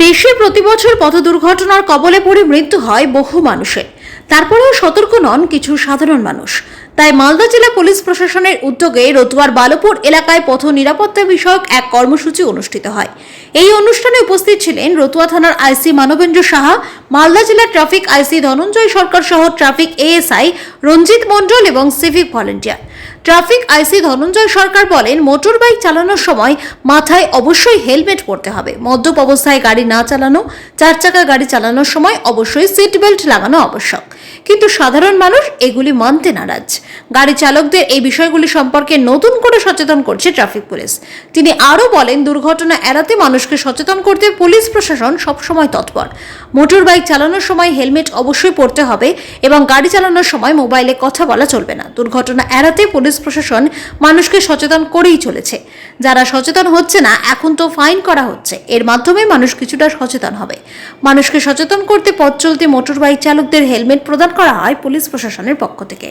দেশে প্রতি বছর পথ দুর্ঘটনার কবলে পড়ে মৃত্যু হয় বহু মানুষের। তারপরেও সতর্ক নন কিছু সাধারণ মানুষ। তাই মালদা জেলা পুলিশ প্রশাসনের উদ্যোগে রতুয়ার বালুপুর এলাকায় পথ নিরাপত্তা বিষয়ক এক কর্মসূচি অনুষ্ঠিত হয়। এই অনুষ্ঠানে উপস্থিত ছিলেন রতুয়া থানার আইসি মানবেন্দ্র সাহা, মালদা জেলা ট্রাফিক আইসি ধনঞ্জয় সরকার সহ ট্রাফিক এএসআই রঞ্জিত মণ্ডল এবং civic volunteer. Traffic IC Dhananjay Sarkar বলেন, মোটর বাইক চালানোর সময় মাথায় অবশ্যই হেলমেট পরতে হবে। মদ্যপ অবস্থায় গাড়ি না চালানো, চার চাকা গাড়ি চালানোর সময় অবশ্যই সিট বেল্ট লাগানো আবশ্যক। কিন্তু সাধারণ মানুষ এগুলি মানতে নারাজ। গাড়ি চালকদের এই বিষয়গুলি সম্পর্কে নতুন করে সচেতন করছে ট্রাফিক পুলিশ। তিনি আরও বলেন, দুর্ঘটনা এড়াতে মানুষকে সচেতন করতে পুলিশ প্রশাসন সবসময় তৎপর। মোটর বাইক চালানোর সময় হেলমেট অবশ্যই পরতে হবে এবং গাড়ি চালানোর সময় মোবাইলে কথা বলা চলবে না। দুর্ঘটনা এড়াতে পুলিশ প্রশাসন মানুষকে সচেতন করেই চলেছে। যারা সচেতন হচ্ছে না, এখন তো ফাইন করা হচ্ছে। এর মাধ্যমে মানুষ কিছুটা সচেতন হবে। মানুষকে সচেতন করতে পথ চলতি মোটর বাইক চালকদের হেলমেট প্রদান করা হয় পুলিশ প্রশাসনের পক্ষ থেকে।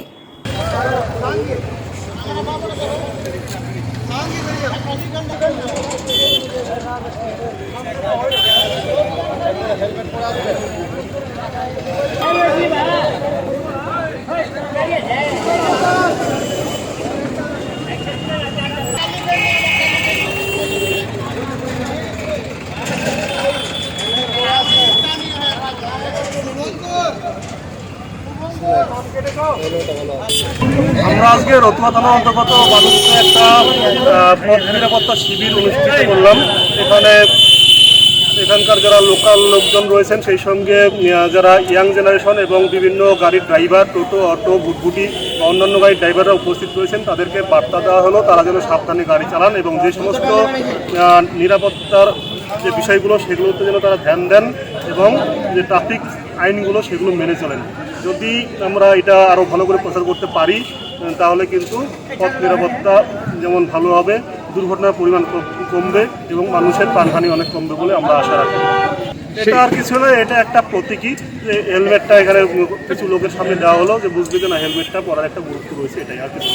আমরা আজকে রতুয়া থানার অন্তর্গত বালুপুরে একটা পথ নিরাপত্তা শিবির অনুষ্ঠিত করলাম। এখানকার যারা লোকাল লোকজন রয়েছেন, সেই সঙ্গে যারা ইয়াং জেনারেশন এবং বিভিন্ন গাড়ির ড্রাইভার, টোটো, অটো, ভুটভুটি বা অন্যান্য গাড়ির ড্রাইভাররা উপস্থিত রয়েছেন, তাদেরকে বার্তা দেওয়া হলো তারা যেন সাবধানে গাড়ি চালান এবং যে সমস্ত নিরাপত্তার যে বিষয়গুলো সেগুলোতে যেন তারা ধ্যান দেন এবং যে ট্রাফিক আইনগুলো সেগুলো মেনে চলেন। যদি আমরা এটা আরও ভালো করে প্রচার করতে পারি তাহলে কিন্তু পথ নিরাপত্তা যেমন ভালো হবে, দুর্ঘটনার পরিমাণ কমবে এবং মানুষের প্রাণহানি অনেক কমবে বলে আমরা আশা রাখি। এটা আর কিছু নয়, এটা একটা প্রতীকী যে হেলমেটটা এখানে কিছু লোকের সামনে দেওয়া হলো যে বুঝবে যে না, হেলমেটটা পরার একটা গুরুত্ব রয়েছে, এটাই আর কিছু।